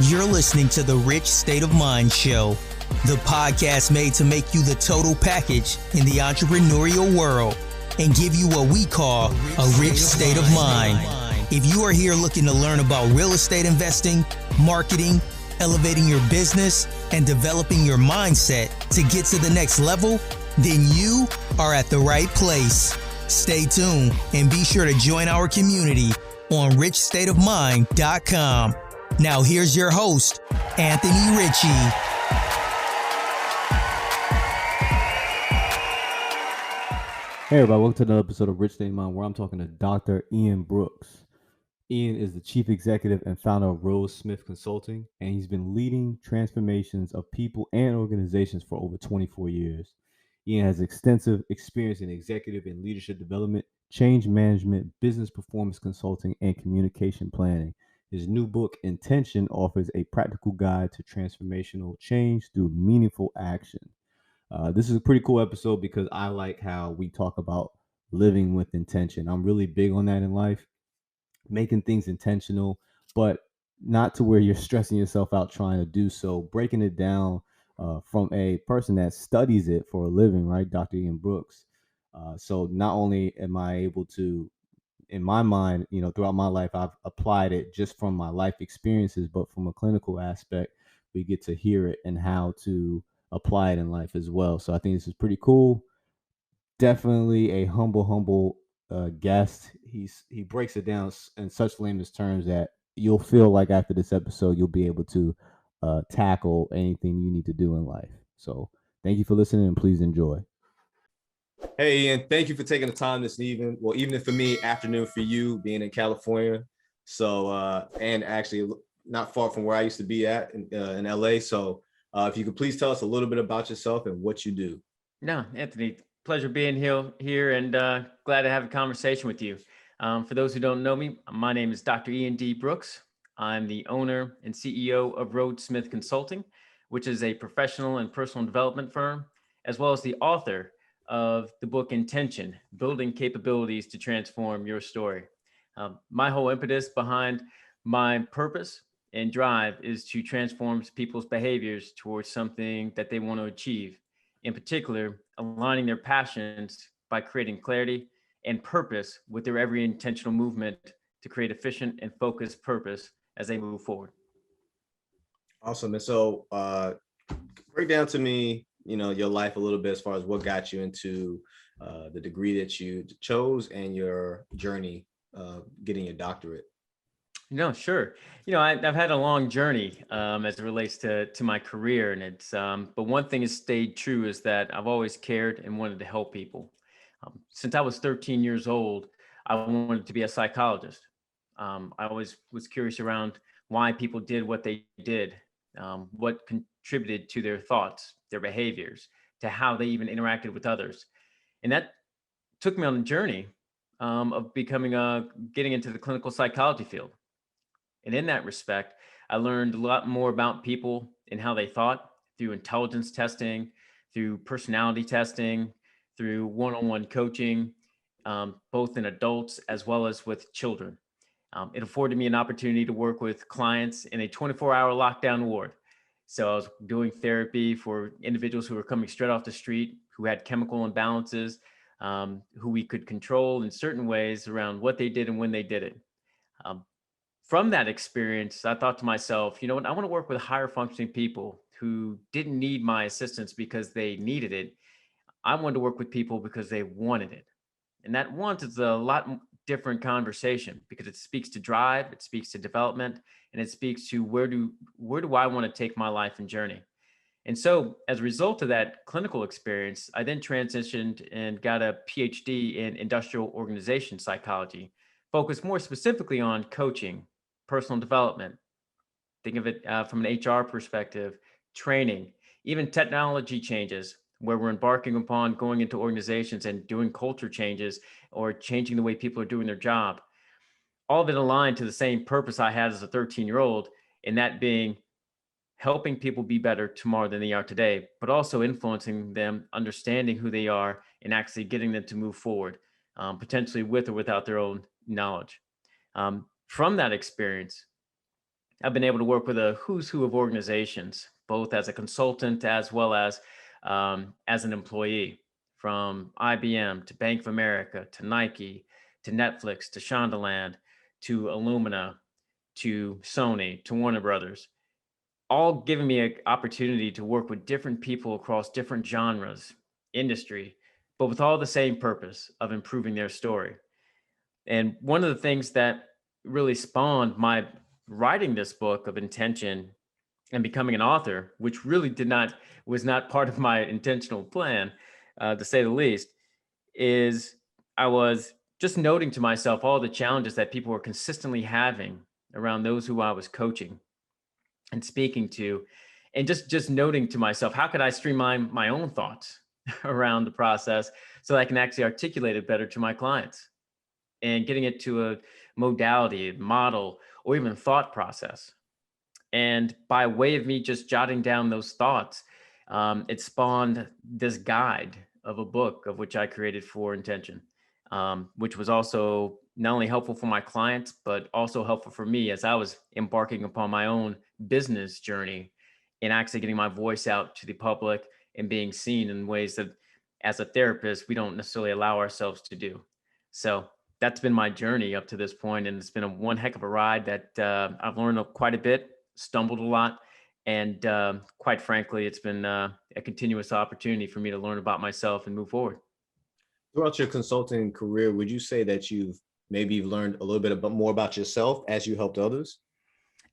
You're listening to the Rich State of Mind Show, the podcast made to make you the total package in the entrepreneurial world and give you what we call a rich state of mind. If you are here looking to learn about real estate investing, marketing, elevating your business, and developing your mindset to get to the next level, then you are at the right place. Stay tuned and be sure to join our community on richstateofmind.com. Now here's your host, Anthony Ritchie. Hey everybody, welcome to another episode of Rich State of Mind, where I'm talking to Dr. Ian Brooks. Ian is the chief executive and founder of Rhodes Smith Consulting, and he's been leading transformations of people and organizations for over 24 years. Ian has extensive experience in executive and leadership development, change management, business performance consulting, and communication planning. His new book, Intention, offers a practical guide to transformational change through meaningful action. This is a pretty cool episode because I like how we talk about living with intention. I'm really big on that in life, making things intentional, but not to where you're stressing yourself out trying to do so, breaking it down from a person that studies it for a living, right? Dr. Ian Brooks. So not only am I able to, in my mind, throughout my life, I've applied it just from my life experiences, but from a clinical aspect, we get to hear it and how to apply it in life as well. So I think this is pretty cool. Definitely a humble guest. He breaks it down in such layman's terms that you'll feel like after this episode, you'll be able to tackle anything you need to do in life. So thank you for listening and please enjoy. Hey, Ian, thank you for taking the time this evening. Well, evening for me, afternoon for you, being in California. So, and actually not far from where I used to be at in LA. So if you could please tell us a little bit about yourself and what you do. No, Anthony, pleasure being here and glad to have a conversation with you. For those who don't know me, my name is Dr. Ian D. Brooks. I'm the owner and CEO of Rhodes Smith Consulting, which is a professional and personal development firm, as well as the author of the book Intention, Building Capabilities to Transform Your Story. My whole impetus behind my purpose and drive is to transform people's behaviors towards something that they want to achieve. In particular, aligning their passions by creating clarity and purpose with their every intentional movement to create efficient and focused purpose as they move forward. Awesome. And so break down to me, your life a little bit as far as what got you into the degree that you chose and your journey getting your doctorate. No, sure. I've had a long journey as it relates to my career, and it's but one thing has stayed true is that I've always cared and wanted to help people. Since I was 13 years old, I wanted to be a psychologist. I always was curious around why people did what they did, what contributed to their thoughts, their behaviors, to how they even interacted with others, and that took me on a journey of getting into the clinical psychology field. And in that respect, I learned a lot more about people and how they thought through intelligence testing, through personality testing, through one-on-one coaching, both in adults as well as with children. It afforded me an opportunity to work with clients in a 24-hour lockdown ward. So I was doing therapy for individuals who were coming straight off the street, who had chemical imbalances, who we could control in certain ways around what they did and when they did it. From that experience, I thought to myself, I want to work with higher functioning people who didn't need my assistance because they needed it. I wanted to work with people because they wanted it. And that want is a lot different conversation because it speaks to drive, it speaks to development, and it speaks to where do I want to take my life and journey. And so as a result of that clinical experience, I then transitioned and got a PhD in industrial organization psychology, focused more specifically on coaching, personal development. Think of it from an HR perspective, training, even technology changes, where we're embarking upon going into organizations and doing culture changes or changing the way people are doing their job. All of it aligned to the same purpose I had as a 13-year-old, and that being helping people be better tomorrow than they are today, but also influencing them, understanding who they are, and actually getting them to move forward, potentially with or without their own knowledge. From that experience, I've been able to work with a who's who of organizations, both as a consultant as well as an employee, from IBM to Bank of America to Nike to Netflix to Shondaland to Illumina to Sony to Warner Brothers, all giving me an opportunity to work with different people across different genres, industry, but with all the same purpose of improving their story. And one of the things that really spawned my writing this book of intention and becoming an author, which really was not part of my intentional plan, to say the least, is I was just noting to myself all the challenges that people were consistently having around those who I was coaching and speaking to, and just noting to myself, how could I streamline my own thoughts around the process so that I can actually articulate it better to my clients, and getting it to a modality, model, or even thought process. And by way of me just jotting down those thoughts, it spawned this guide of a book of which I created for intention, which was also not only helpful for my clients, but also helpful for me as I was embarking upon my own business journey and actually getting my voice out to the public and being seen in ways that as a therapist, we don't necessarily allow ourselves to do. So that's been my journey up to this point. And it's been one heck of a ride that I've learned quite a bit, stumbled a lot. And quite frankly, it's been a continuous opportunity for me to learn about myself and move forward. Throughout your consulting career, would you say that you've learned a little bit more about yourself as you helped others?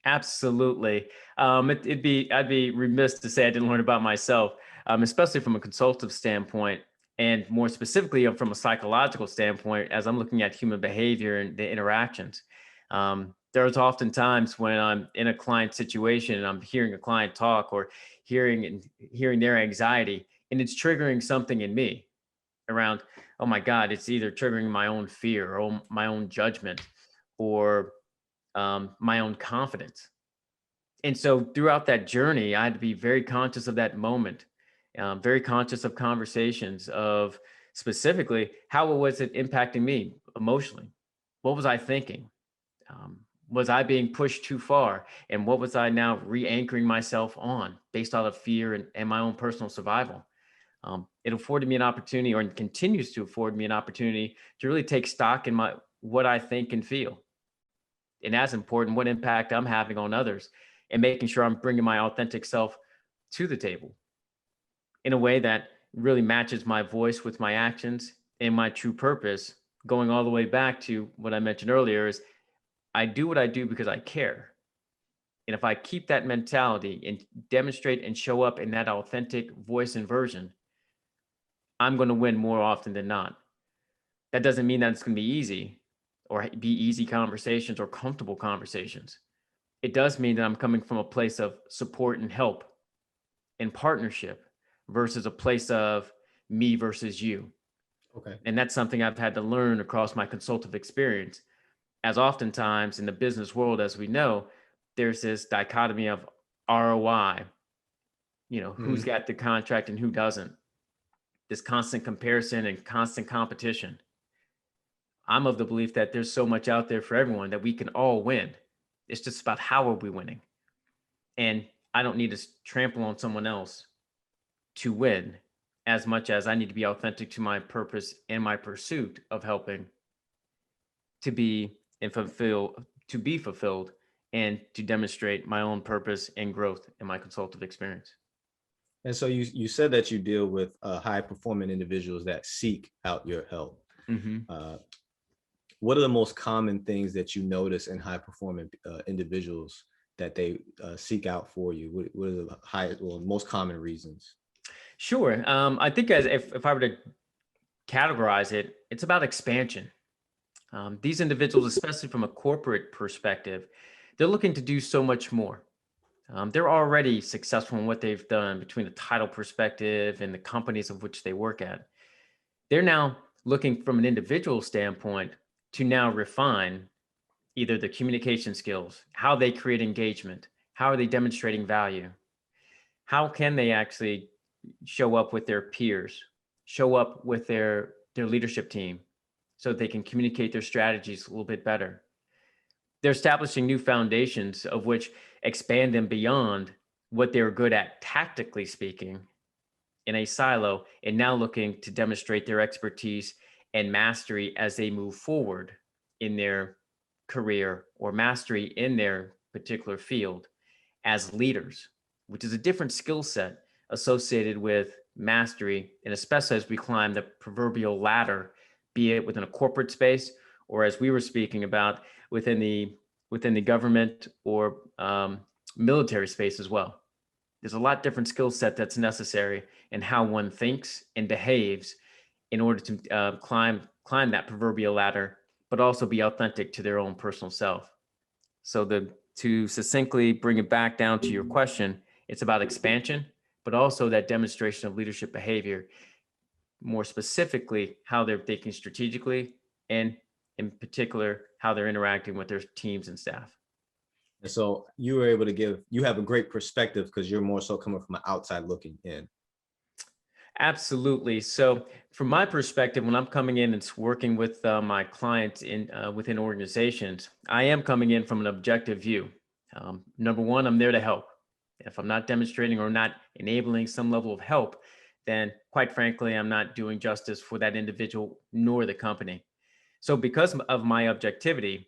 Absolutely. I'd be remiss to say I didn't learn about myself, especially from a consultative standpoint, and more specifically from a psychological standpoint, as I'm looking at human behavior and the interactions. There's often times when I'm in a client situation and I'm hearing a client talk or hearing their anxiety, and it's triggering something in me around, oh my God, it's either triggering my own fear or my own judgment or my own confidence. And so throughout that journey, I had to be very conscious of that moment, very conscious of conversations of specifically how was it impacting me emotionally? What was I thinking? Was I being pushed too far? And what was I now re-anchoring myself on based out of fear and my own personal survival? It afforded me an opportunity, or continues to afford me an opportunity, to really take stock in what I think and feel. And as important, what impact I'm having on others, and making sure I'm bringing my authentic self to the table in a way that really matches my voice with my actions and my true purpose, going all the way back to what I mentioned earlier is I do what I do because I care. And if I keep that mentality and demonstrate and show up in that authentic voice and version, I'm going to win more often than not. That doesn't mean that it's going to be easy or be easy conversations or comfortable conversations. It does mean that I'm coming from a place of support and help and partnership versus a place of me versus you. Okay. And that's something I've had to learn across my consultative experience, as oftentimes in the business world, as we know, there's this dichotomy of ROI, who's got the contract and who doesn't, this constant comparison and constant competition. I'm of the belief that there's so much out there for everyone that we can all win. It's just about how are we winning? And I don't need to trample on someone else to win, as much as I need to be authentic to my purpose and my pursuit of helping to be fulfilled and to demonstrate my own purpose and growth in my consultative experience. And so you said that you deal with high performing individuals that seek out your help. Mm-hmm. What are the most common things that you notice in high performing individuals that they seek out for you? What are the most common reasons? Sure. I think if I were to categorize it, it's about expansion. These individuals, especially from a corporate perspective, they're looking to do so much more. They're already successful in what they've done between the title perspective and the companies of which they work at. They're now looking from an individual standpoint to now refine either the communication skills, how they create engagement, how are they demonstrating value, how can they actually show up with their peers, show up with their leadership team so they can communicate their strategies a little bit better. they're establishing new foundations of which expand them beyond what they're good at tactically speaking in a silo, and now looking to demonstrate their expertise and mastery as they move forward in their career or mastery in their particular field as leaders, which is a different skill set associated with mastery, and especially as we climb the proverbial ladder, be it within a corporate space or as we were speaking about within the government or military space as well. There's a lot different skill set that's necessary in how one thinks and behaves in order to climb that proverbial ladder, but also be authentic to their own personal self. So to succinctly bring it back down to your question, it's about expansion, but also that demonstration of leadership behavior, more specifically how they're thinking strategically, and in particular, how they're interacting with their teams and staff. And so you were able to you have a great perspective because you're more so coming from an outside looking in. Absolutely. So from my perspective, when I'm coming in and working with my clients within organizations, I am coming in from an objective view. Number one, I'm there to help. If I'm not demonstrating or not enabling some level of help, then quite frankly, I'm not doing justice for that individual nor the company. So because of my objectivity,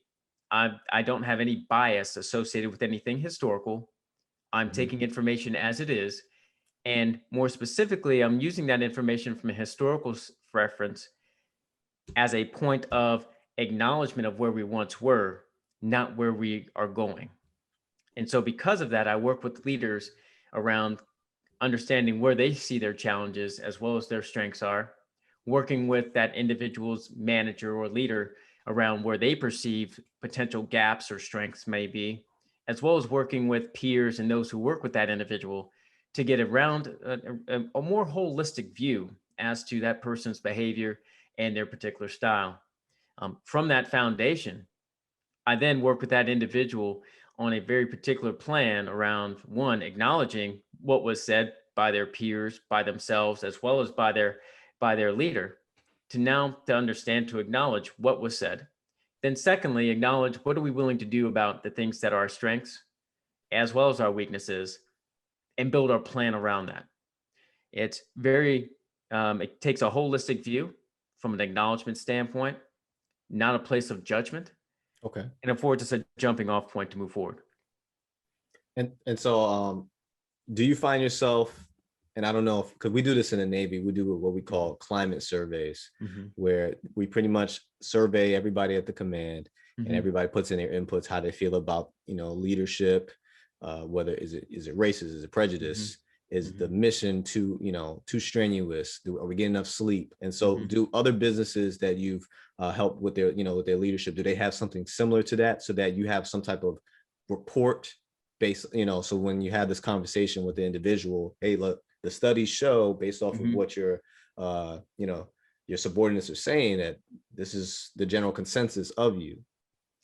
I don't have any bias associated with anything historical. I'm taking information as it is. And more specifically, I'm using that information from a historical reference as a point of acknowledgement of where we once were, not where we are going. And so because of that, I work with leaders around understanding where they see their challenges as well as their strengths are, working with that individual's manager or leader around where they perceive potential gaps or strengths may be, as well as working with peers and those who work with that individual to get around a more holistic view as to that person's behavior and their particular style. From that foundation, I then work with that individual on a very particular plan around, one, acknowledging what was said by their peers, by themselves, as well as by their leader, to understand, to acknowledge what was said. Then secondly, acknowledge what are we willing to do about the things that are our strengths, as well as our weaknesses, and build our plan around that. It's it takes a holistic view from an acknowledgement standpoint, not a place of judgment. Okay. And affords us a jumping off point to move forward. And so do you find yourself, and I don't know if, because we do this in the Navy, we do what we call climate surveys, where we pretty much survey everybody at the command, and everybody puts in their inputs, how they feel about, leadership, whether is it racist, is it prejudice, is the mission too strenuous, are we getting enough sleep? And so do other businesses that you've helped with their, with their leadership, do they have something similar to that, so that you have some type of report based, so when you have this conversation with the individual, hey, look, the studies show based off of what your subordinates are saying, that this is the general consensus of you.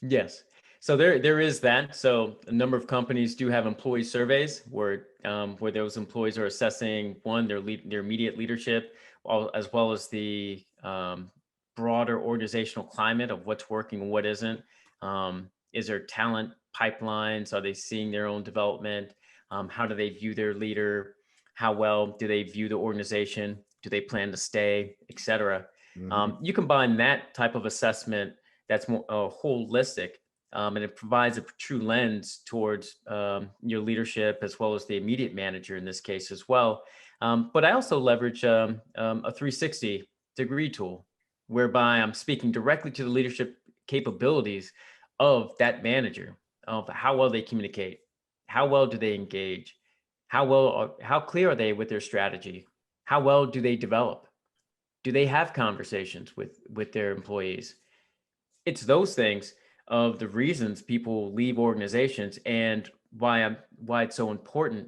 Yes. So there is that. So a number of companies do have employee surveys where those employees are assessing, one, their immediate leadership, as well as the broader organizational climate of what's working and what isn't. Is there talent pipelines? Are they seeing their own development? How do they view their leader? How well do they view the organization? Do they plan to stay, et cetera? You combine that type of assessment that's more holistic, and it provides a true lens towards your leadership, as well as the immediate manager in this case as well. But I also leverage a 360-degree tool, whereby I'm speaking directly to the leadership capabilities of that manager, of how well they communicate, how well do they engage, how clear are they with their strategy, how well do they develop, do they have conversations with their employees. It's those things of the reasons people leave organizations, and why it's so important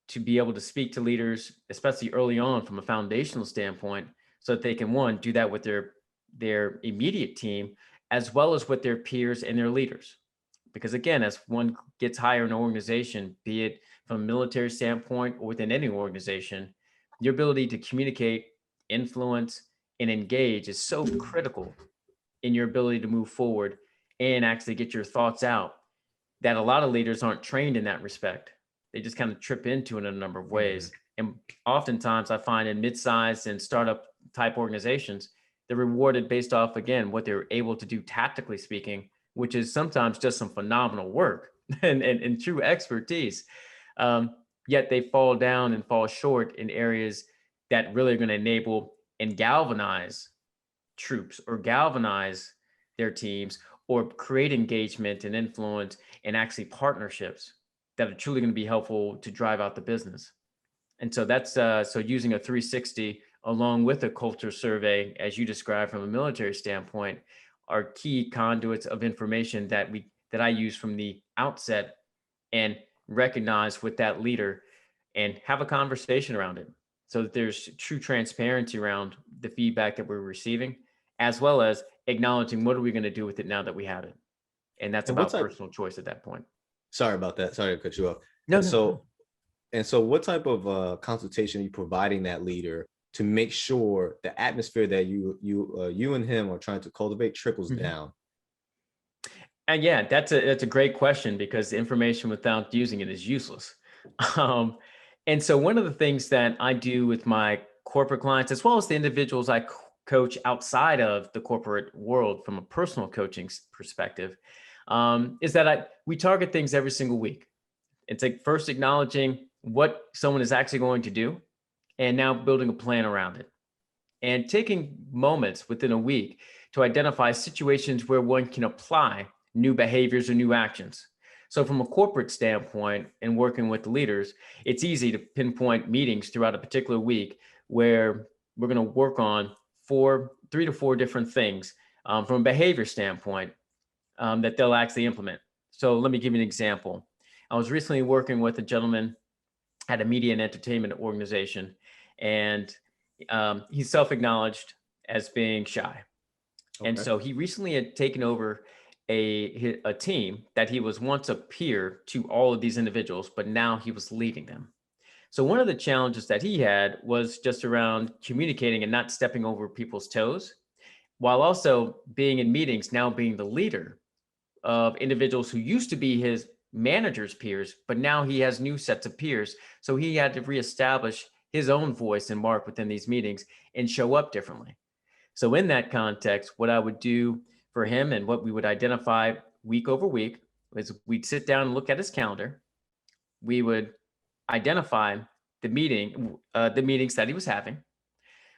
to be able to speak to leaders, especially early on from a foundational standpoint, so that they can, one, do that with their immediate team, as well as with their peers and their leaders. Because again, as one gets higher in an organization, be it from a military standpoint or within any organization, your ability to communicate, influence, and engage is so critical in your ability to move forward and actually get your thoughts out, that a lot of leaders aren't trained in that respect. They just kind of trip into it in a number of ways. And oftentimes I find in mid-sized and startup type organizations, they're rewarded based off, again, what they're able to do tactically speaking, which is sometimes just some phenomenal work and true expertise. Yet they fall down and fall short in areas that really are going to enable and galvanize troops or galvanize their teams or create engagement and influence and actually partnerships that are truly going to be helpful to drive out the business. And so that's so using a 360 along with a culture survey, as you described from a military standpoint, are key conduits of information that I use from the outset and recognize with that leader and have a conversation around it so that there's true transparency around the feedback that we're receiving, as well as acknowledging what are we going to do with it now that we have it. And that's about personal choice at that point. Sorry about that. Sorry to cut you off. No. So what type of consultation are you providing that leader to make sure the atmosphere that you and him are trying to cultivate trickles down? And yeah, that's a great question, because information without using it is useless. And so one of the things that I do with my corporate clients, as well as the individuals I coach outside of the corporate world from a personal coaching perspective, is that we target things every single week. It's like first acknowledging what someone is actually going to do, and now building a plan around it. And taking moments within a week to identify situations where one can apply new behaviors or new actions. So from a corporate standpoint and working with the leaders, it's easy to pinpoint meetings throughout a particular week where we're going to work on 3 to 4 different things from a behavior standpoint that they'll actually implement. So let me give you an example. I was recently working with a gentleman at a media and entertainment organization, and he's self-acknowledged as being shy. Okay. And so he recently had taken over a team that he was once a peer to all of these individuals, but now he was leading them. So one of the challenges that he had was just around communicating and not stepping over people's toes, while also being in meetings, now being the leader of individuals who used to be his manager's peers, but now he has new sets of peers. So he had to reestablish his own voice and mark within these meetings and show up differently. So in that context, what I would do for him and what we would identify week over week is we'd sit down and look at his calendar. We would identify the meetings that he was having.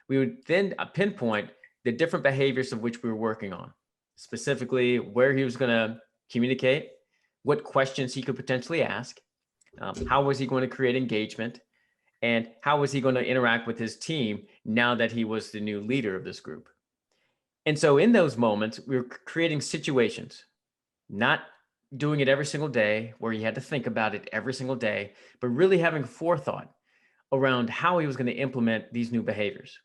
We would then pinpoint the different behaviors of which we were working on, specifically where he was going to communicate, what questions he could potentially ask, how was he going to create engagement, and how was he going to interact with his team now that he was the new leader of this group. And so in those moments, we were creating situations, not doing it every single day where he had to think about it every single day, but really having forethought around how he was going to implement these new behaviors.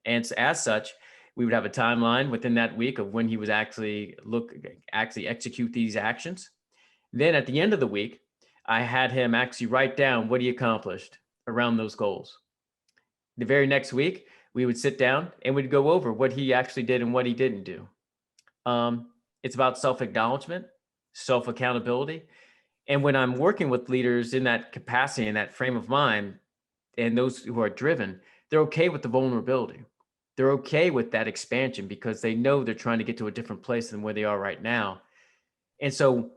And so as such, we would have a timeline within that week of when he would actually execute these actions. Then at the end of the week, I had him actually write down what he accomplished around those goals. The very next week, we would sit down and we'd go over what he actually did and what he didn't do. It's about self-acknowledgement, self-accountability. And when I'm working with leaders in that capacity, in that frame of mind, and those who are driven, they're okay with the vulnerability. They're okay with that expansion because they know they're trying to get to a different place than where they are right now. And so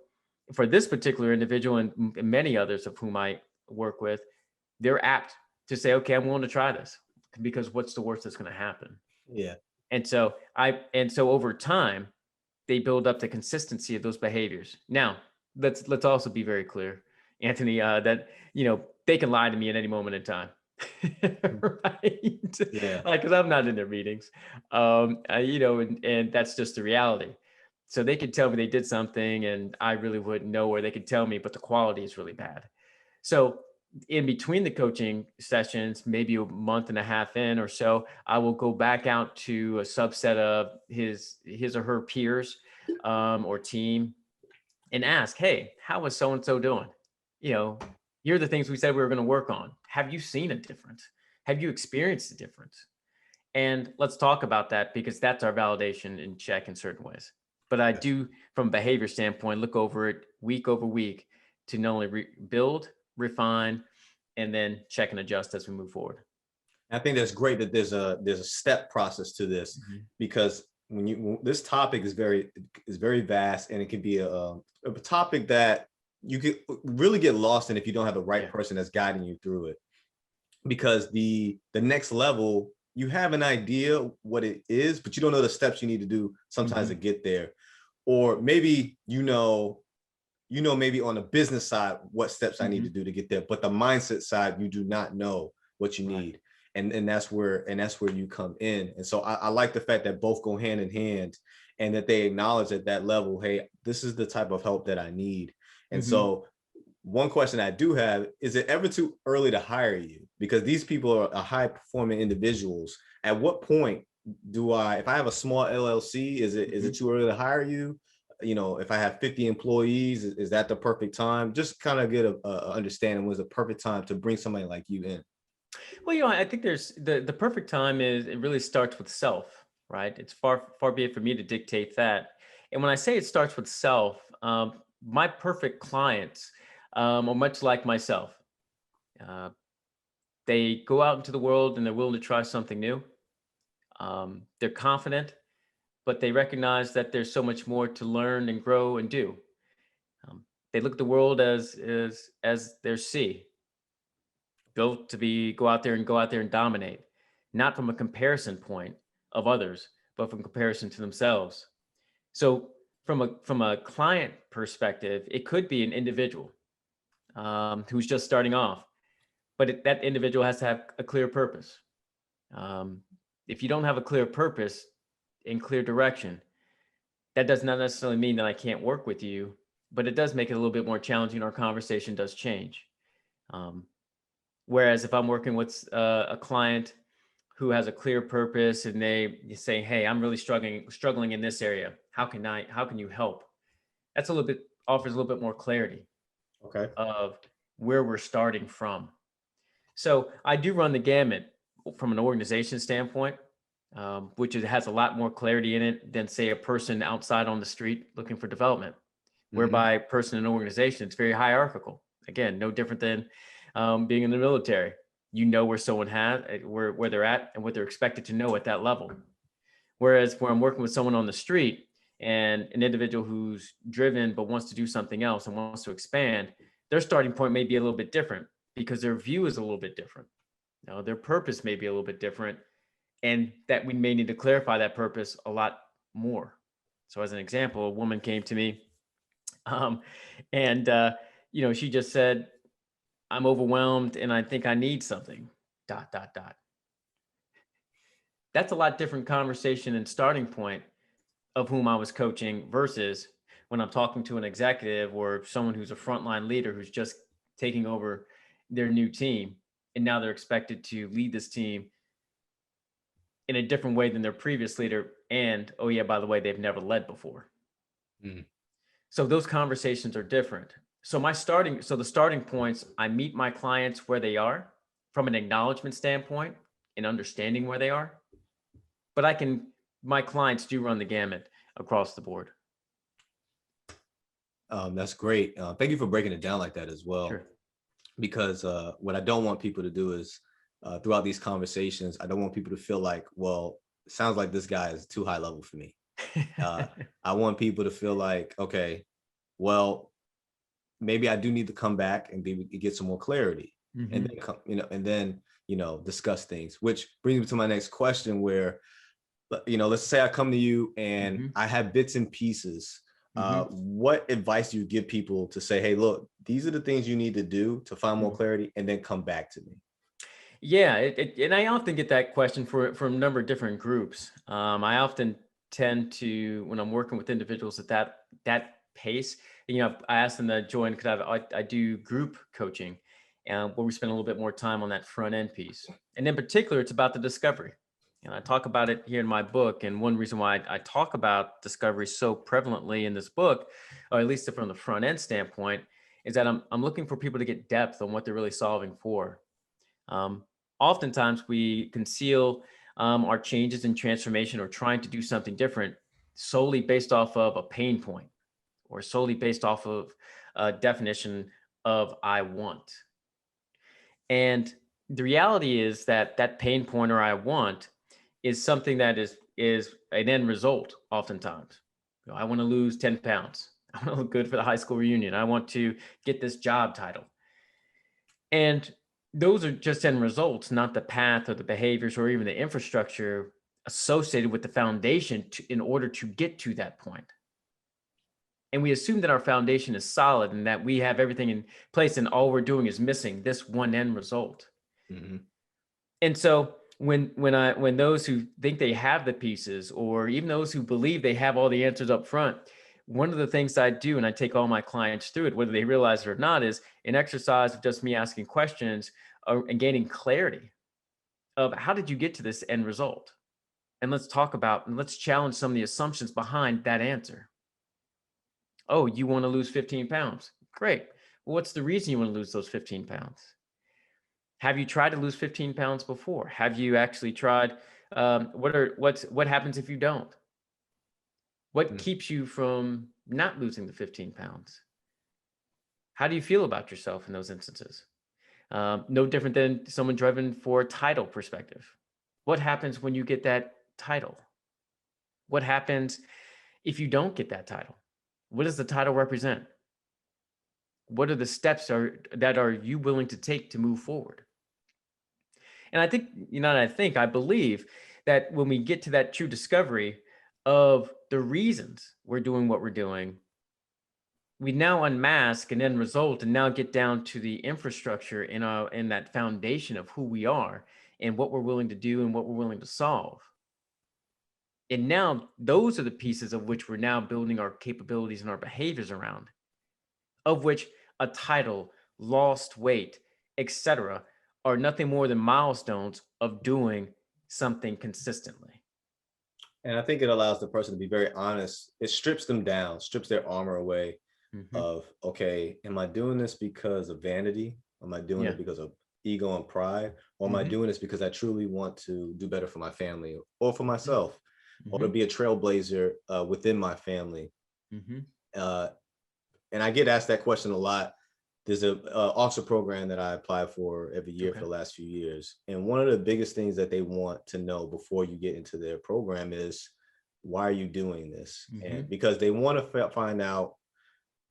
for this particular individual and many others of whom I work with, they're apt to say, okay, I'm willing to try this, because what's the worst that's going to happen? Yeah. And so over time, they build up the consistency of those behaviors. Now, let's also be very clear, Anthony, that, they can lie to me at any moment in time. Right? Yeah. Because I'm not in their meetings, and that's just the reality. So they could tell me they did something and I really wouldn't know, or they could tell me, but the quality is really bad. So in between the coaching sessions, maybe a month and a half in or so, I will go back out to a subset of his or her peers or team and ask, hey, how is so-and-so doing? Here are the things we said we were going to work on. Have you seen a difference? Have you experienced a difference? And let's talk about that, because that's our validation in check in certain ways. But I do, from a behavior standpoint, look over it week over week to not only build, refine, and then check and adjust as we move forward. I think that's great that there's a step process to this, because this topic is very vast, and it can be a topic that you could really get lost in if you don't have the right person that's guiding you through it. Because the next level, you have an idea what it is, but you don't know the steps you need to do sometimes to get there. Or maybe maybe on the business side what steps I need to do to get there, but the mindset side you do not know what you need. And that's where you come in. And so I like the fact that both go hand in hand, and that they acknowledge at that level, hey, this is the type of help that I need. And so one question I do have, is it ever too early to hire you? Because these people are high performing individuals. At what point if I have a small LLC, is it too early to hire you? If I have 50 employees, is that the perfect time? Just kind of get a understanding, when's the perfect time to bring somebody like you in? Well, I think there's the perfect time is, it really starts with self, right? It's far be it for me to dictate that. And when I say it starts with self, my perfect clients are much like myself. They go out into the world and they're willing to try something new. They're confident, but they recognize that there's so much more to learn and grow and do. They look at the world as their sea. Go out there and dominate, not from a comparison point of others, but from comparison to themselves. So from a client perspective, it could be an individual who's just starting off, but that individual has to have a clear purpose. If you don't have a clear purpose and clear direction, that does not necessarily mean that I can't work with you, but it does make it a little bit more challenging. Our conversation does change. Whereas if I'm working with a client who has a clear purpose and they say, hey, I'm really struggling in this area. How can you help? That's offers a little bit more clarity of where we're starting from. So I do run the gamut from an organization standpoint, which has a lot more clarity in it than, say, a person outside on the street looking for development, whereby a person in an organization, it's very hierarchical. Again, no different than being in the military. Where someone where they're at and what they're expected to know at that level. Whereas where I'm working with someone on the street and an individual who's driven but wants to do something else and wants to expand, their starting point may be a little bit different because their view is a little bit different. Their purpose may be a little bit different, and that we may need to clarify that purpose a lot more. So as an example, a woman came to me and she just said, I'm overwhelmed and I think I need something, ... That's a lot different conversation and starting point of whom I was coaching versus when I'm talking to an executive or someone who's a frontline leader who's just taking over their new team. And now they're expected to lead this team in a different way than their previous leader. And, oh yeah, by the way, they've never led before. So those conversations are different. So the starting points, I meet my clients where they are from an acknowledgement standpoint and understanding where they are. But my clients do run the gamut across the board. That's great. Thank you for breaking it down like that as well. Sure. Because what I don't want people to do is throughout these conversations, I don't want people to feel like, well, it sounds like this guy is too high level for me. I want people to feel like, okay, well, maybe I do need to come back and get some more clarity, and then discuss things. Which brings me to my next question, where let's say I come to you and I have bits and pieces. What advice do you give people to say, hey, look, these are the things you need to do to find more clarity, and then come back to me? Yeah, and I often get that question from a number of different groups. I often tend to, when I'm working with individuals at that pace, I ask them to join because I do group coaching, and where we spend a little bit more time on that front end piece. And in particular, it's about the discovery. And I talk about it here in my book. And one reason why I talk about discovery so prevalently in this book, or at least from the front end standpoint, is that I'm looking for people to get depth on what they're really solving for. Oftentimes we conceal our changes in transformation or trying to do something different solely based off of a pain point or solely based off of a definition of I want. And the reality is that that pain point or I want is something that is an end result oftentimes. I want to lose 10 pounds. I want to look good for the high school reunion. I want to get this job title. And those are just end results, not the path or the behaviors or even the infrastructure associated with the foundation in order to get to that point. And we assume that our foundation is solid and that we have everything in place and all we're doing is missing this one end result. Mm-hmm. And so when those who think they have the pieces, or even those who believe they have all the answers up front, one of the things I do, and I take all my clients through it, whether they realize it or not, is an exercise of just me asking questions and gaining clarity of how did you get to this end result? And let's talk about, and let's challenge some of the assumptions behind that answer. Oh, you want to lose 15 pounds. Great. Well, what's the reason you want to lose those 15 pounds? Have you tried to lose 15 pounds before? Have you actually tried? What happens if you don't? What keeps you from not losing the 15 pounds? How do you feel about yourself in those instances? No different than someone driven for a title perspective. What happens when you get that title? What happens if you don't get that title? What does the title represent? What are the steps that are you willing to take to move forward? And I think, I believe that when we get to that true discovery of the reasons we're doing what we're doing, we now unmask and then result and now get down to the infrastructure in that foundation of who we are and what we're willing to do and what we're willing to solve. And now those are the pieces of which we're now building our capabilities and our behaviors around, of which a title, lost weight, etc., are nothing more than milestones of doing something consistently. And I think it allows the person to be very honest. It strips them down, strips their armor away of, okay, am I doing this because of vanity? Am I doing it because of ego and pride? Or am I doing this because I truly want to do better for my family or for myself, or to be a trailblazer within my family? And I get asked that question a lot. There's a officer program that I apply for every year for the last few years. And one of the biggest things that they want to know before you get into their program is, why are you doing this? And because they want to find out,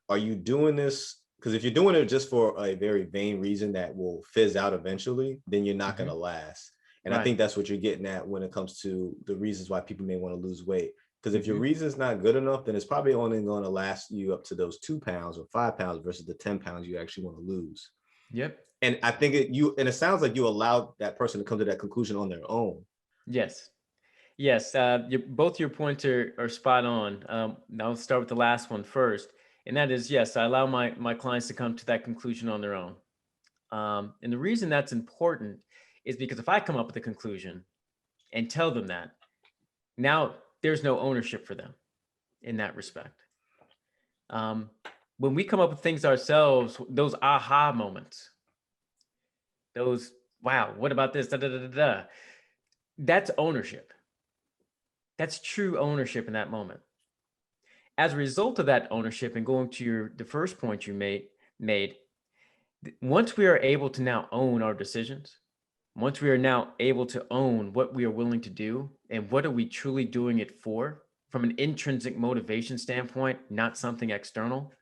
are you doing this? Because if you're doing it just for a very vain reason that will fizz out eventually, then you're not going to last. And I think that's what you're getting at when it comes to the reasons why people may want to lose weight. Because if your reason's not good enough, then it's probably only going to last you up to those 2 pounds or 5 pounds versus the 10 pounds you actually want to lose. And I think it sounds like you allowed that person to come to that conclusion on their own. Yes. Both your points are spot on. I'll start with the last one first. And that is, yes, I allow my clients to come to that conclusion on their own. And the reason that's important is because if I come up with a conclusion and tell them that, now there's no ownership for them in that respect. When we come up with things ourselves, those aha moments, those, wow, what about this? That's ownership. That's true ownership in that moment. As a result of that ownership, and going to the first point you made, once we are able to now own our decisions, once we are now able to own what we are willing to do and what are we truly doing it for, from an intrinsic motivation standpoint, not something external,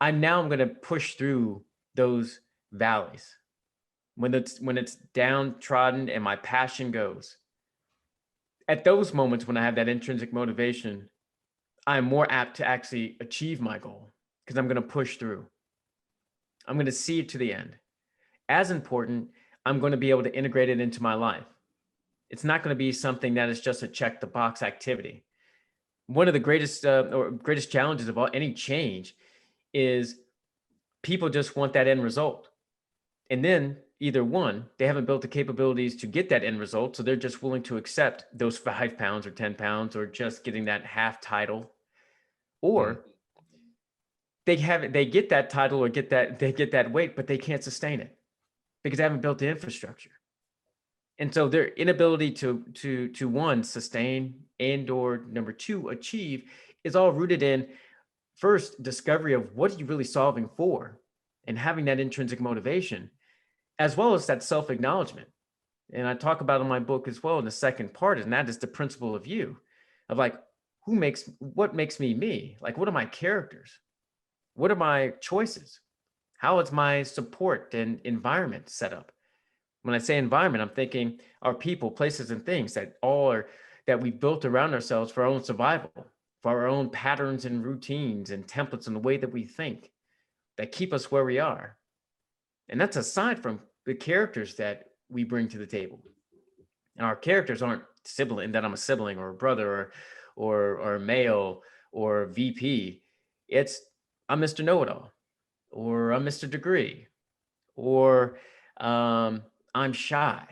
I'm going to push through those valleys. When it's downtrodden and my passion goes, at those moments when I have that intrinsic motivation, I'm more apt to actually achieve my goal because I'm going to push through. I'm going to see it to the end. As important, I'm going to be able to integrate it into my life. It's not going to be something that is just a check the box activity. One of the greatest challenges of any change is people just want that end result. And then either one, they haven't built the capabilities to get that end result. So they're just willing to accept those 5 pounds or 10 pounds or just getting that half title, or they get that title or they get that weight, but they can't sustain it because they haven't built the infrastructure. And so their inability to one, sustain, and or number two, achieve, is all rooted in first discovery of what are you really solving for, and having that intrinsic motivation, as well as that self-acknowledgement. And I talk about in my book as well in the second part, and that is the principle of you, of like, what makes me me? Like, what are my characters? What are my choices? How is my support and environment set up? When I say environment, I'm thinking our people, places, and things that we built around ourselves for our own survival, for our own patterns and routines and templates and the way that we think that keep us where we are. And that's aside from the characters that we bring to the table. And our characters aren't sibling, that I'm a sibling or a brother or a male or a VP. It's I'm Mr. Know-it-all, or I'm Mr. Degree, or I'm shy.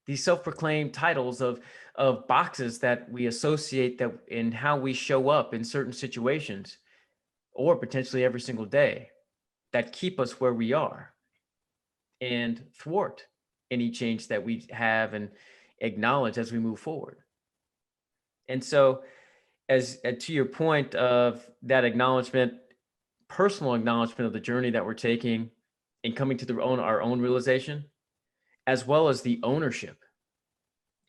These self-proclaimed titles of boxes that we associate that in how we show up in certain situations, or potentially every single day, that keep us where we are and thwart any change that we have and acknowledge as we move forward. And so, as to your point of that acknowledgement, personal acknowledgement of the journey that we're taking and coming to our own realization, as well as the ownership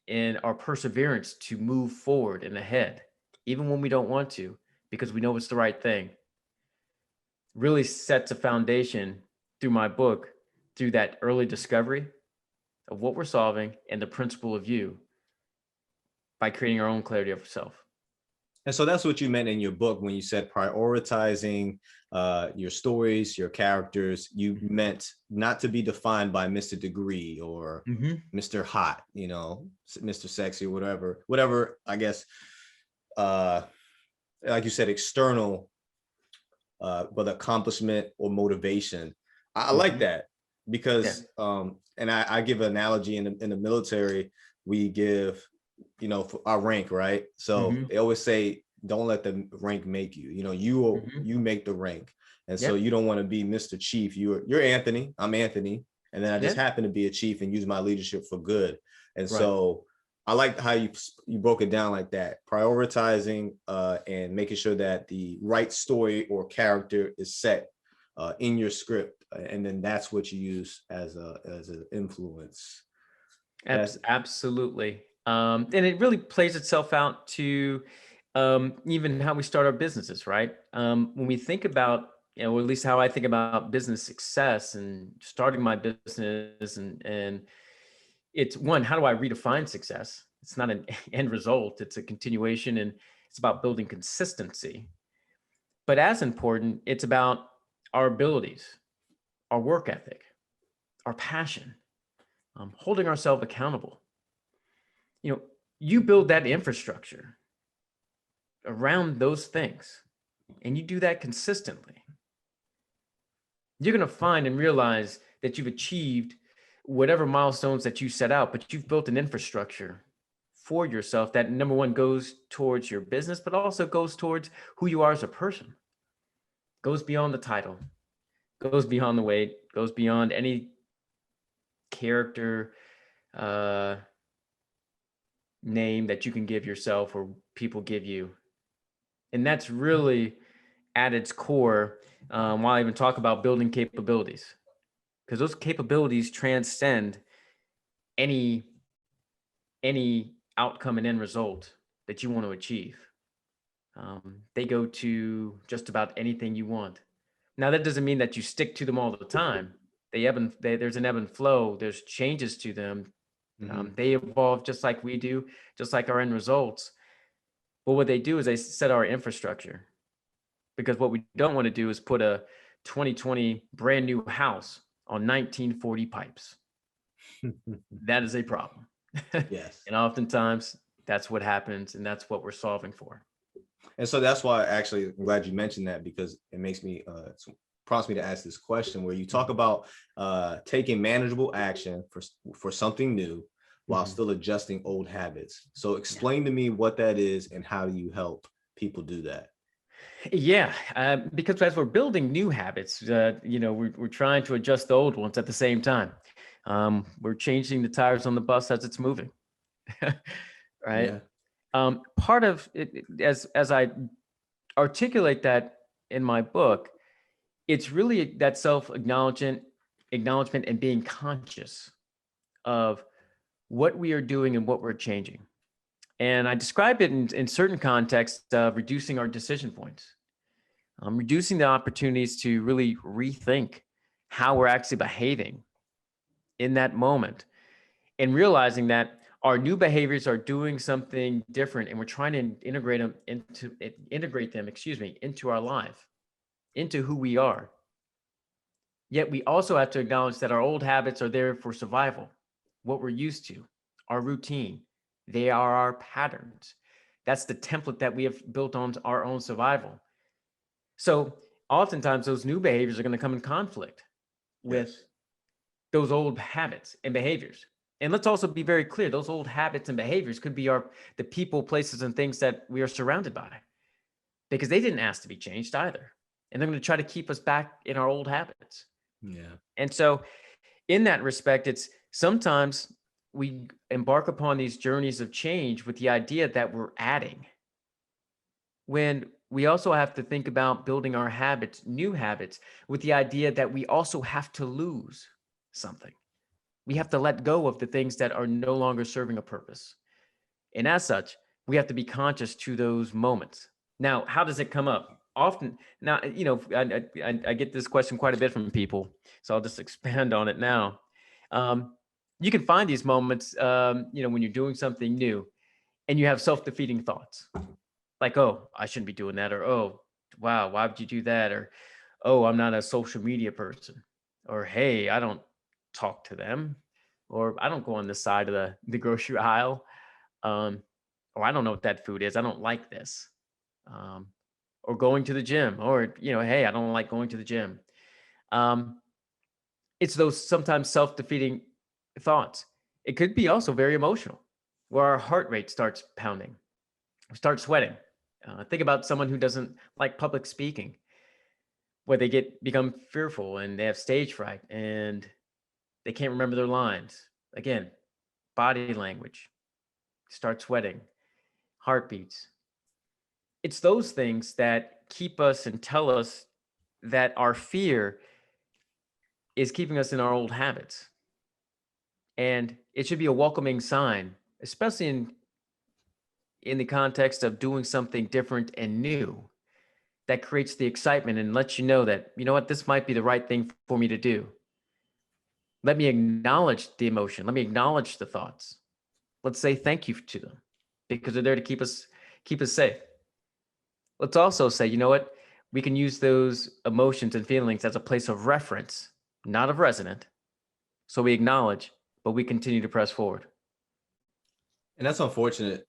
and our perseverance to move forward and ahead, even when we don't want to, because we know it's the right thing, really sets a foundation through my book, through that early discovery of what we're solving and the principle of you, by creating our own clarity of self. And so that's what you meant in your book when you said prioritizing your stories, your characters. You meant not to be defined by Mr. Degree or Mr. Hot, Mr. Sexy, or whatever, I guess, like you said, external, whether accomplishment or motivation. I like that because, and I give an analogy in the military. We give, for our rank, right? So they always say, don't let the rank make you. You make the rank, and so you don't want to be Mr. Chief. You're Anthony. I'm Anthony, and then I just happen to be a chief and use my leadership for good. And so I like how you broke it down like that, prioritizing and making sure that the right story or character is set in your script, and then that's what you use as an influence. Absolutely. And it really plays itself out to even how we start our businesses, right? When we think about, or at least how I think about business success and starting my business, and it's one, how do I redefine success? It's not an end result, it's a continuation, and it's about building consistency. But as important, it's about our abilities, our work ethic, our passion, holding ourselves accountable. You build that infrastructure around those things, and you do that consistently, you're going to find and realize that you've achieved whatever milestones that you set out, but you've built an infrastructure for yourself that, number one, goes towards your business, but also goes towards who you are as a person, goes beyond the title, goes beyond the weight, goes beyond any character name that you can give yourself or people give you. And that's really at its core, while I even talk about building capabilities, because those capabilities transcend any outcome and end result that you want to achieve. They go to just about anything you want. Now, that doesn't mean that you stick to them all the time. There's an ebb and flow. There's changes to them. They evolve just like we do, just like our end results. But what they do is they set our infrastructure, because what we don't want to do is put a 2020 brand new house on 1940 pipes. That is a problem. Yes. And oftentimes that's what happens, and that's what we're solving for. And so that's why actually I'm glad you mentioned that, because it makes me prompts me to ask this question, where you talk about taking manageable action for something new while still adjusting old habits. So explain to me what that is and how do you help people do that? Yeah, because as we're building new habits, we're trying to adjust the old ones at the same time. We're changing the tires on the bus as it's moving, right? Yeah. Part of it, as I articulate that in my book, it's really that acknowledgement and being conscious of what we are doing and what we're changing. And I describe it in certain contexts of reducing our decision points, reducing the opportunities to really rethink how we're actually behaving in that moment, and realizing that our new behaviors are doing something different, and we're trying to integrate them into our life, into who we are. Yet we also have to acknowledge that our old habits are there for survival, what we're used to, our routine. They are our patterns. That's the template that we have built on our own survival. So oftentimes those new behaviors are going to come in conflict with Yes. those old habits and behaviors. And let's also be very clear, those old habits and behaviors could be the people, places, and things that we are surrounded by, because they didn't ask to be changed either. And they're going to try to keep us back in our old habits. Yeah. And so in that respect, it's sometimes we embark upon these journeys of change with the idea that we're adding, when we also have to think about building our habits, new habits, with the idea that we also have to lose something. We have to let go of the things that are no longer serving a purpose. And as such, we have to be conscious to those moments. Now, how does it come up? Often, now, I get this question quite a bit from people, so I'll just expand on it now. You can find these moments, when you're doing something new and you have self-defeating thoughts like, oh, I shouldn't be doing that, or, oh, wow, why would you do that? Or, oh, I'm not a social media person, or, hey, I don't talk to them, or I don't go on the side of the grocery aisle, or I don't know what that food is. I don't like this. Or going to the gym, or, hey, I don't like going to the gym. It's those sometimes self-defeating thoughts. It could be also very emotional, where our heart rate starts pounding, we start sweating. Think about someone who doesn't like public speaking, where they become fearful and they have stage fright and they can't remember their lines. Again, body language, start sweating, heartbeats. It's those things that keep us and tell us that our fear is keeping us in our old habits. And it should be a welcoming sign, especially in the context of doing something different and new, that creates the excitement and lets you know that, you know what, this might be the right thing for me to do. Let me acknowledge the emotion. Let me acknowledge the thoughts. Let's say thank you to them, because they're there to keep us safe. Let's also say, you know what, we can use those emotions and feelings as a place of reference, not of resonant. So we acknowledge, but we continue to press forward. And that's unfortunate.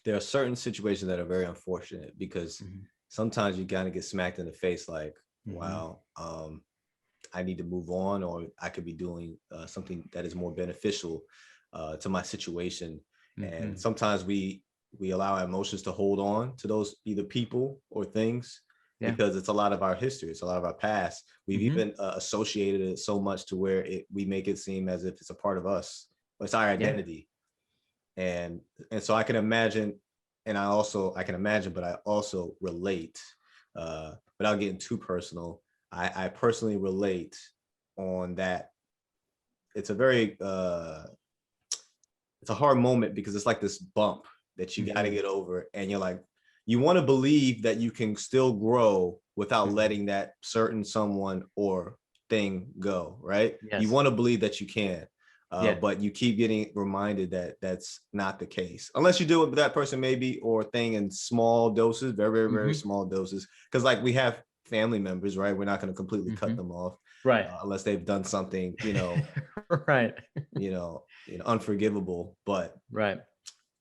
There are certain situations that are very unfortunate, because sometimes you kind of get smacked in the face like, wow, I need to move on, or I could be doing something that is more beneficial to my situation. And sometimes we allow our emotions to hold on to those either people or things, because it's a lot of our history. It's a lot of our past. We've even associated it so much to where we make it seem as if it's a part of us. It's our identity. And so I can imagine, but I also relate, without getting too personal. I personally relate on that. It's a very, it's a hard moment, because it's like this bump that you got to get over. And you're like, you want to believe that you can still grow without letting that certain someone or thing go, right? Yes. You want to believe that you can. But you keep getting reminded that that's not the case, unless you do it with that person maybe, or thing in small doses, very, very, very small doses. Because like we have family members, right? We're not going to completely cut them off, right? Unless they've done something, right, unforgivable. But right,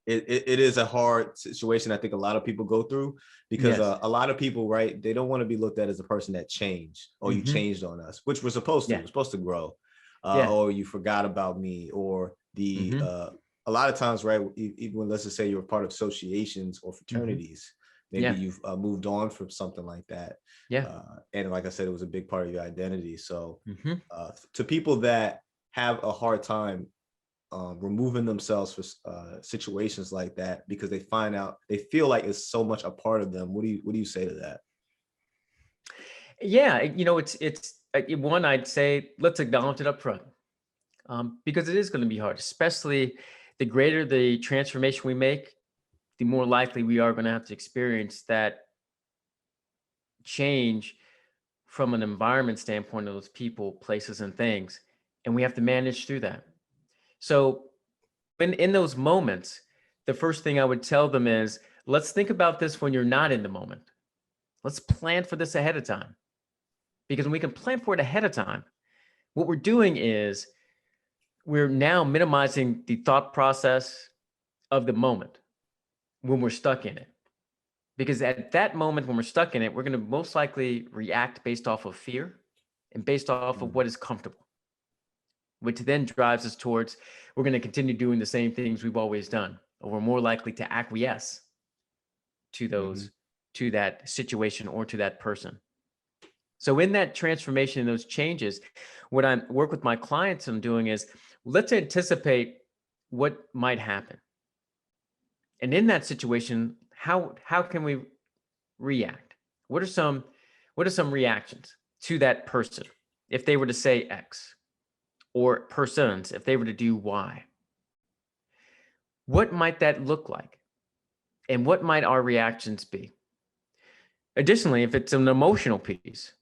it is a hard situation. I think a lot of people go through, because a lot of people, right? They don't want to be looked at as a person that changed, or you changed on us, which we're supposed to. We're supposed to grow. Or you forgot about me, or a lot of times, right? Even when, let's just say you're a part of associations or fraternities, maybe you've moved on from something like that. And like I said, it was a big part of your identity. So to people that have a hard time removing themselves for situations like that because they feel like it's so much a part of them. What do you say to that? Yeah, it's one, I'd say let's acknowledge it up front, because it is going to be hard, especially the greater the transformation we make, the more likely we are going to have to experience that change from an environment standpoint of those people, places, and things. And we have to manage through that. So in those moments, the first thing I would tell them is, let's think about this when you're not in the moment. Let's plan for this ahead of time. Because when we can plan for it ahead of time, what we're doing is we're now minimizing the thought process of the moment when we're stuck in it. Because at that moment when we're stuck in it, we're going to most likely react based off of fear and based off of what is comfortable, which then drives us towards, we're going to continue doing the same things we've always done, or we're more likely to acquiesce to those, to that situation or to that person. So in that transformation and those changes, what I work with my clients on doing is, let's anticipate what might happen. And in that situation, how can we react? What are some reactions to that person if they were to say X, or persons if they were to do Y? What might that look like? And what might our reactions be? Additionally, if it's an emotional piece,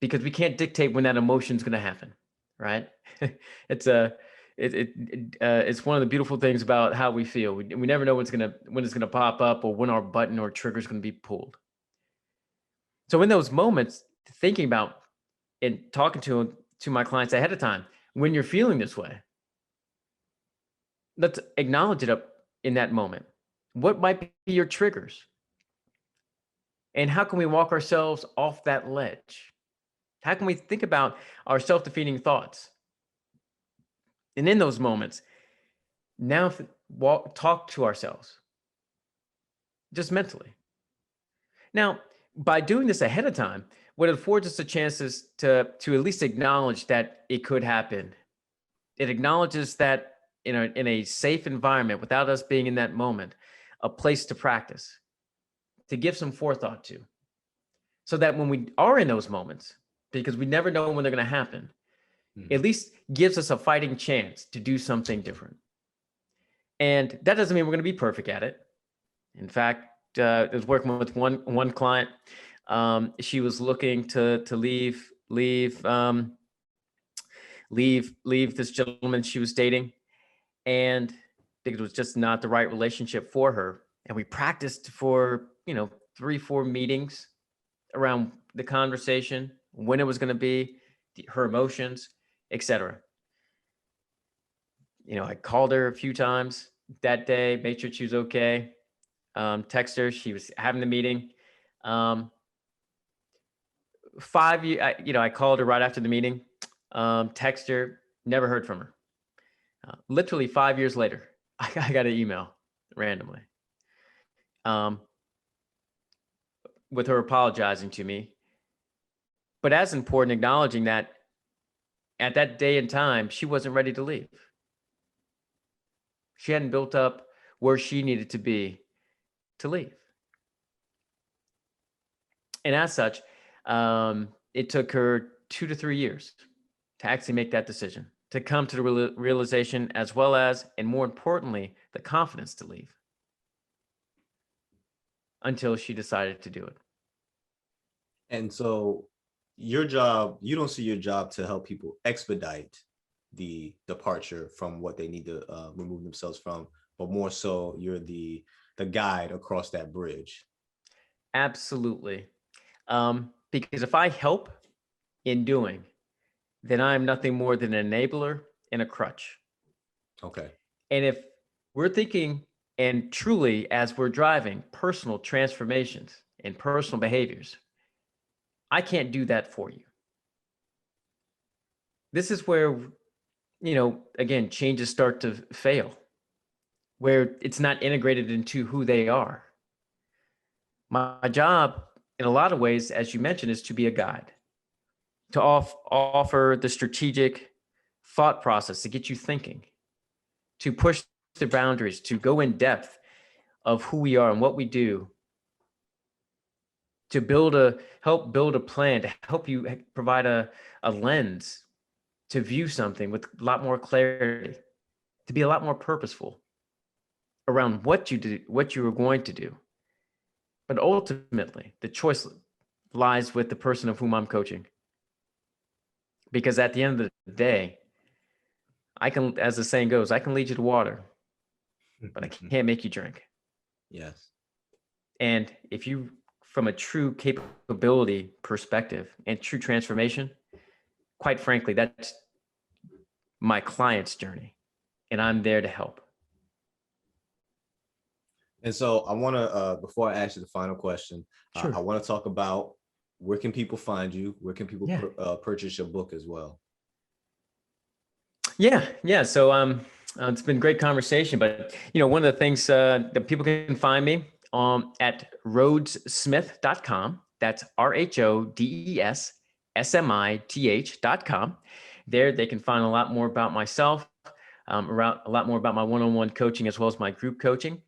because we can't dictate when that emotion is going to happen, right? It's one of the beautiful things about how we feel. We never know when it's gonna pop up, or when our button or trigger is going to be pulled. So in those moments, thinking about and talking to my clients ahead of time, when you're feeling this way, let's acknowledge it up in that moment. What might be your triggers? And how can we walk ourselves off that ledge? How can we think about our self-defeating thoughts? And in those moments, now talk to ourselves, just mentally. Now, by doing this ahead of time, what it affords us a chance is to at least acknowledge that it could happen. It acknowledges that in a safe environment, without us being in that moment, a place to practice, to give some forethought to, so that when we are in those moments, because we never know when they're going to happen, at least gives us a fighting chance to do something different. And that doesn't mean we're going to be perfect at it. In fact, I was working with one client. She was looking to leave this gentleman she was dating, and it was just not the right relationship for her. And we practiced for 3-4 meetings around the conversation, when it was going to be, her emotions, etc. I called her a few times that day, made sure she was okay. Text her, she was having the meeting. 5 years, I called her right after the meeting, text her, never heard from her. Literally 5 years later, I got an email randomly, with her apologizing to me. But as important, acknowledging that at that day and time, she wasn't ready to leave. She hadn't built up where she needed to be to leave. And as such, it took her 2 to 3 years to actually make that decision, to come to the realization, as well as, and more importantly, the confidence to leave, until she decided to do it. And so your job, you don't see your job to help people expedite the departure from what they need to remove themselves from, but more so you're the guide across that bridge. Absolutely. Because if I help in doing, then I'm nothing more than an enabler and a crutch. Okay. And if we're thinking, and truly, as we're driving personal transformations and personal behaviors, I can't do that for you. This is where, again, changes start to fail, where it's not integrated into who they are. My job, in a lot of ways, as you mentioned, is to be a guide, to offer the strategic thought process to get you thinking, to push the boundaries, to go in depth of who we are and what we do, to help build a plan, to help you provide a lens to view something with a lot more clarity, to be a lot more purposeful around what you do, what you are going to do. But ultimately, the choice lies with the person of whom I'm coaching. Because at the end of the day, I can, as the saying goes, I can lead you to water, but I can't make you drink. Yes. And if you, from a true capability perspective and true transformation, quite frankly, that's my client's journey, and I'm there to help. And so I want to, before I ask you the final question, Sure. I want to talk about where can people find you? Where can people Yeah. purchase your book as well? Yeah. So it's been a great conversation, but one of the things that people can find me at rhodessmith.com. That's RHODESSMITH.com. There they can find a lot more about myself, around a lot more about my one-on-one coaching as well as my group coaching.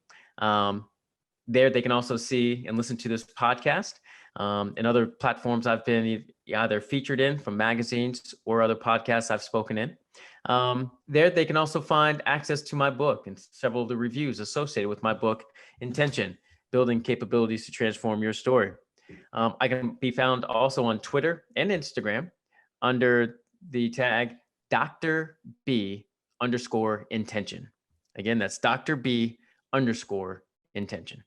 There they can also see and listen to this podcast and other platforms I've been either featured in from magazines or other podcasts I've spoken in. There they can also find access to my book and several of the reviews associated with my book, Intention, Building Capabilities to Transform Your Story. I can be found also on Twitter and Instagram under the tag Dr. B_intention. Again, that's Dr. B_intention.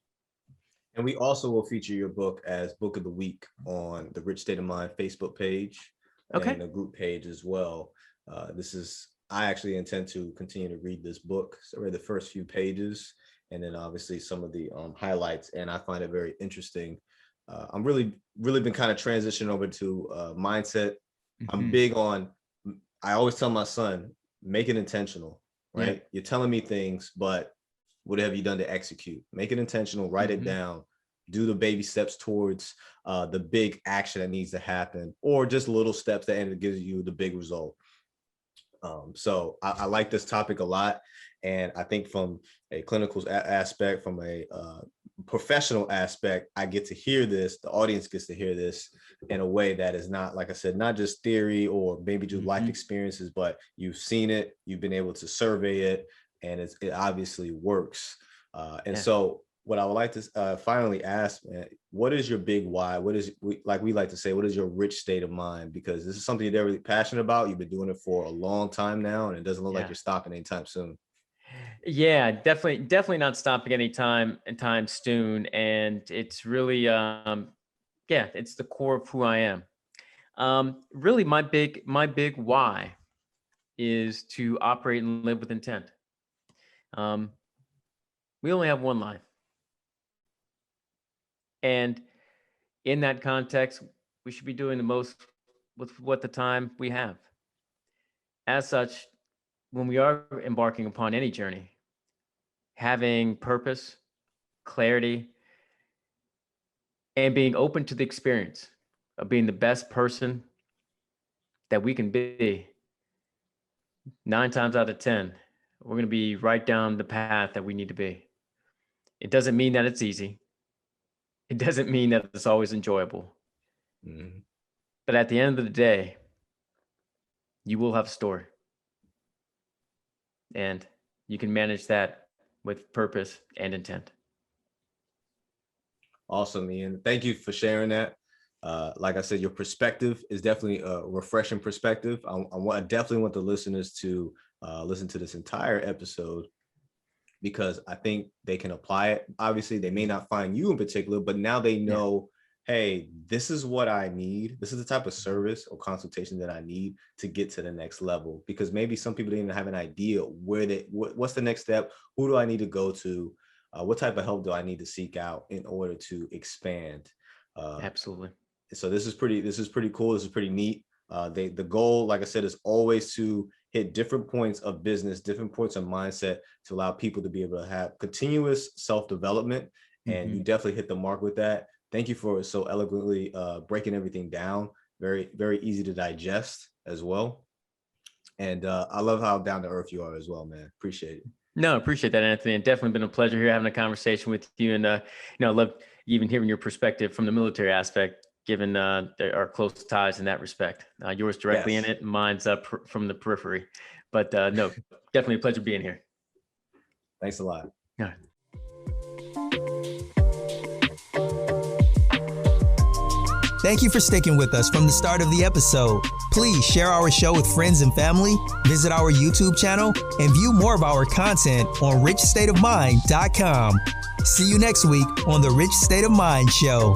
And we also will feature your book as Book of the Week on the Rich State of Mind Facebook page and the group page as well. I actually intend to continue to read this book. So I read the first few pages and then obviously some of the highlights, and I find it very interesting. I'm really been kind of transitioning over to mindset. I'm big on, I always tell my son, make it intentional, right? Yeah. You're telling me things, but what have you done to execute? Make it intentional, write it down, do the baby steps towards the big action that needs to happen, or just little steps that end up gives you the big result. So I like this topic a lot. And I think from a clinical aspect, from a professional aspect, I get to hear this, the audience gets to hear this in a way that is not, like I said, not just theory or maybe just life experiences, but you've seen it, you've been able to survey it, and it obviously works. So what I would like to finally ask, man, what is your big why? What is, like we like to say, what is your rich state of mind? Because this is something you're really passionate about. You've been doing it for a long time now, and it doesn't look like you're stopping anytime soon. Yeah, definitely not stopping anytime soon. And it's really, it's the core of who I am. Really my big why is to operate and live with intent. We only have one life. And in that context, we should be doing the most with what the time we have. As such, when we are embarking upon any journey, having purpose, clarity, and being open to the experience of being the best person that we can be, 9 times out of 10, we're going to be right down the path that we need to be. It doesn't mean that it's easy. It doesn't mean that it's always enjoyable. But at the end of the day, you will have a story. And you can manage that with purpose and intent. Awesome, Ian. Thank you for sharing that. Like I said, your perspective is definitely a refreshing perspective. I definitely want the listeners to listen to this entire episode, because I think they can apply it. Obviously, they may not find you in particular, but now they know, hey, this is what I need. This is the type of service or consultation that I need to get to the next level. Because maybe some people didn't even have an idea what's the next step? Who do I need to go to? What type of help do I need to seek out in order to expand? Absolutely. So this is pretty cool. This is pretty neat. The goal, like I said, is always to hit different points of business, different points of mindset to allow people to be able to have continuous self-development. And you definitely hit the mark with that. Thank you for so eloquently breaking everything down. Very, very easy to digest as well. And I love how down to earth you are as well, man. Appreciate it. No, appreciate that, Anthony. And definitely been a pleasure here having a conversation with you. And, I love even hearing your perspective from the military aspect, given our close ties in that respect. Yours directly in it, mine's up from the periphery. But no, definitely a pleasure being here. Thanks a lot. All right. Thank you for sticking with us from the start of the episode. Please share our show with friends and family, visit our YouTube channel, and view more of our content on richstateofmind.com. See you next week on the Rich State of Mind Show.